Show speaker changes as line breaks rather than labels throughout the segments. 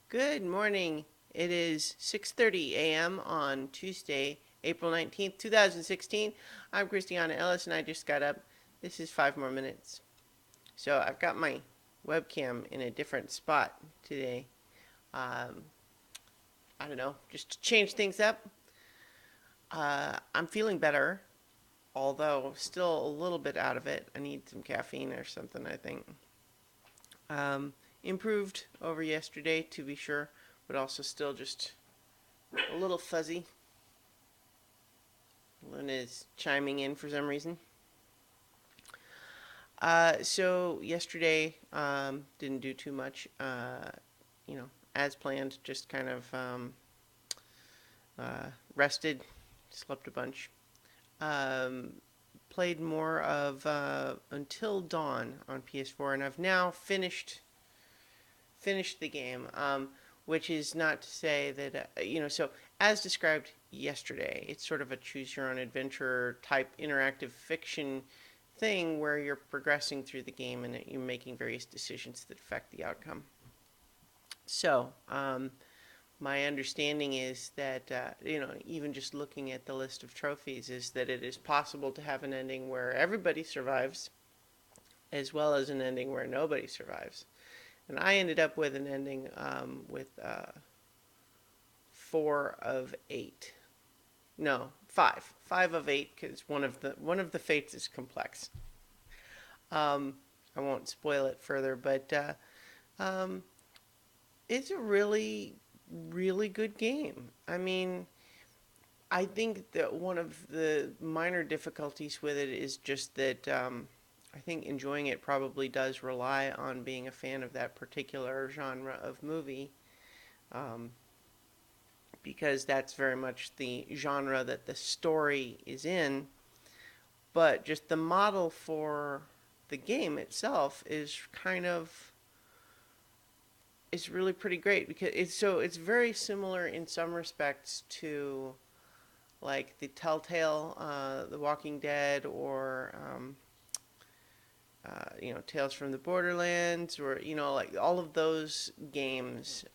Good morning. It is 6:30 a.m. on Tuesday, April 19th, 2016. I'm Christiana Ellis and I just got up. This is 5 more minutes. So I've got my webcam in a different spot today. Um, I don't know, just to change things up. I'm feeling better, although still a little bit out of it. I need some caffeine or something, I think. Improved over yesterday, to be sure, but also still just a little fuzzy. Luna is chiming in for some reason. So yesterday, didn't do too much. As planned, just kind of rested, slept a bunch. Um, Played more of Until Dawn on PS4, and I've now finished the game. Which is not to say that So as described yesterday, it's sort of a choose your own adventure type interactive fiction thing where you're progressing through the game and you're making various decisions that affect the outcome. So, my understanding is that, even just looking at the list of trophies, is that it is possible to have an ending where everybody survives, as well as an ending where nobody survives. And I ended up with an ending with 4 of 8. No, five. 5 of 8 because one of the fates is complex. Um, I won't spoil it further, but um, it's a really, really good game. I mean, I think that one of the minor difficulties with it is just that I think enjoying it probably does rely on being a fan of that particular genre of movie, um, because that's very much the genre that the story is in. But just the model for the game itself is really pretty great because it's very similar in some respects to like the Telltale, The Walking Dead, or Tales from the Borderlands, or like all of those games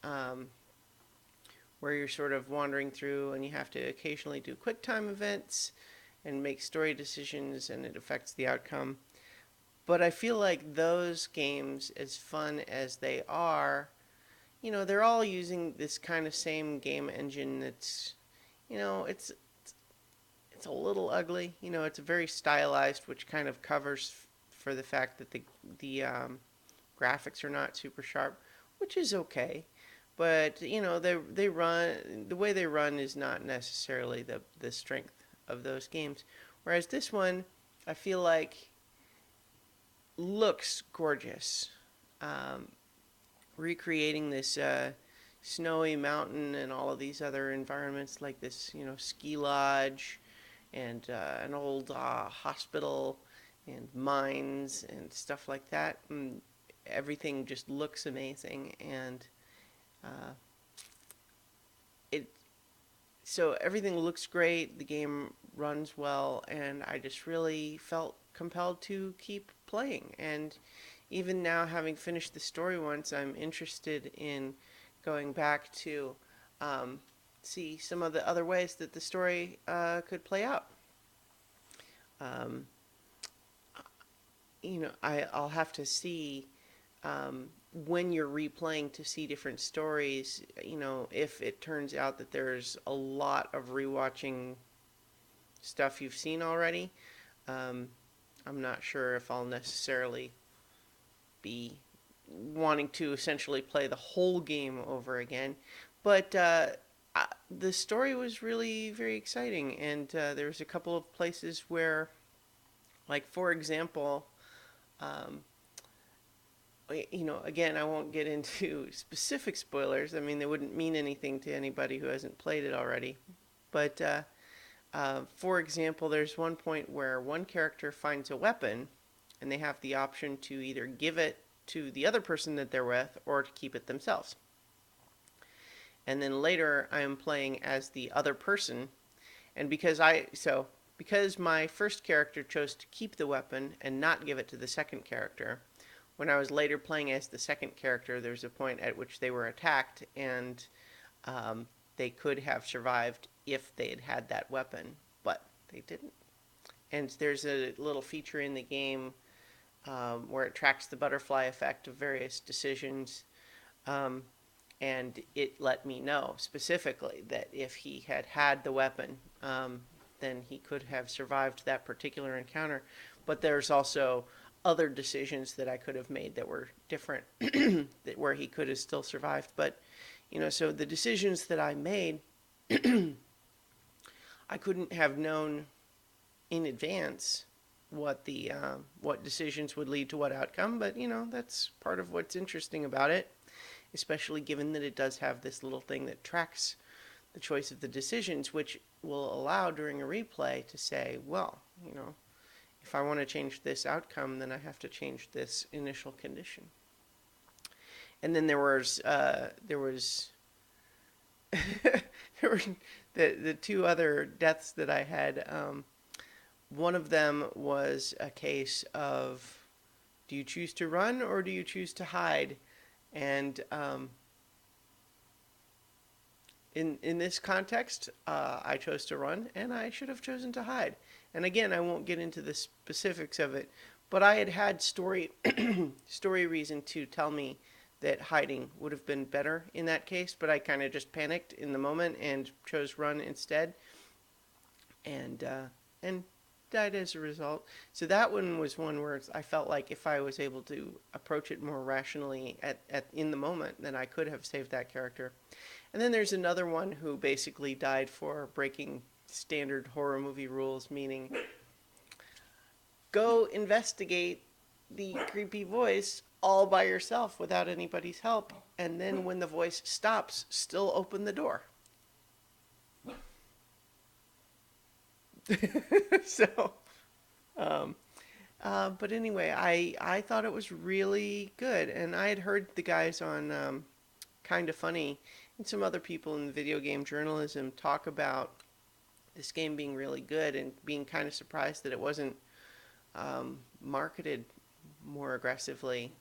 where you're sort of wandering through and you have to occasionally do quick time events and make story decisions, and it affects the outcome. But I feel like those games, as fun as they are, they're all using this kind of same game engine that's, you know, it's it's a little ugly. It's very stylized, which kind of covers for the fact that the graphics are not super sharp, which is okay. But they run the way they run is not necessarily the strength of those games. Whereas this one, I feel like looks gorgeous. Um, Recreating this snowy mountain and all of these other environments, like this ski lodge and an old hospital and mines and stuff like that. And everything just looks amazing, and uh, it so everything looks great. The game runs well, and I just really felt compelled to keep playing. And even now, having finished the story once, I'm interested in going back to um, see some of the other ways that the story could play out. Um, I'll have to see when you're replaying to see different stories. If it turns out that there's a lot of rewatching stuff you've seen already, um, I'm not sure if I'll necessarily be wanting to essentially play the whole game over again. But the story was really very exciting, and there was a couple of places where, like for example, um, again, I won't get into specific spoilers. I mean, they wouldn't mean anything to anybody who hasn't played it already. But for example, there's one point where one character finds a weapon, and they have the option to either give it to the other person that they're with or to keep it themselves. And then later, I am playing as the other person, and because my first character chose to keep the weapon and not give it to the second character, when I was later playing as the second character, there's a point at which they were attacked, and they could have survived if they had had that weapon, but they didn't. And there's a little feature in the game where it tracks the butterfly effect of various decisions. Um, and it let me know specifically that if he had had the weapon, then he could have survived that particular encounter. But there's also other decisions that I could have made that were different, that where he could have still survived. But so the decisions that I made, I couldn't have known in advance what decisions would lead to what outcome. But that's part of what's interesting about it, especially given that it does have this little thing that tracks the choice of the decisions, which will allow during a replay to say, well, if I want to change this outcome, then I have to change this initial condition. And then there was there were the two other deaths that I had. One of them was a case of, do you choose to run or do you choose to hide? And in this context, I chose to run, and I should have chosen to hide. And again, I won't get into the specifics of it, but I had story story reason to tell me that hiding would have been better in that case, but I kind of just panicked in the moment and chose run instead, and died as a result. So that one was one where I felt like if I was able to approach it more rationally in the moment, then I could have saved that character. And then there's another one who basically died for breaking standard horror movie rules, meaning go investigate the creepy voice all by yourself without anybody's help, and then when the voice stops, still open the door. So, um, but anyway, I thought it was really good, and I had heard the guys on Kind of Funny and some other people in video game journalism talk about this game being really good and being kind of surprised that it wasn't marketed more aggressively.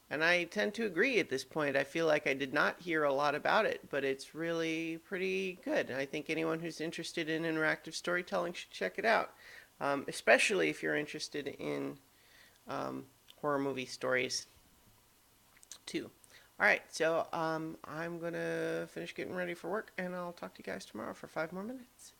And I tend to agree at this point. I feel like I did not hear a lot about it, but it's really pretty good. I think anyone who's interested in interactive storytelling should check it out, especially if you're interested in horror movie stories too. All right, so I'm going to finish getting ready for work, and I'll talk to you guys tomorrow for 5 more minutes.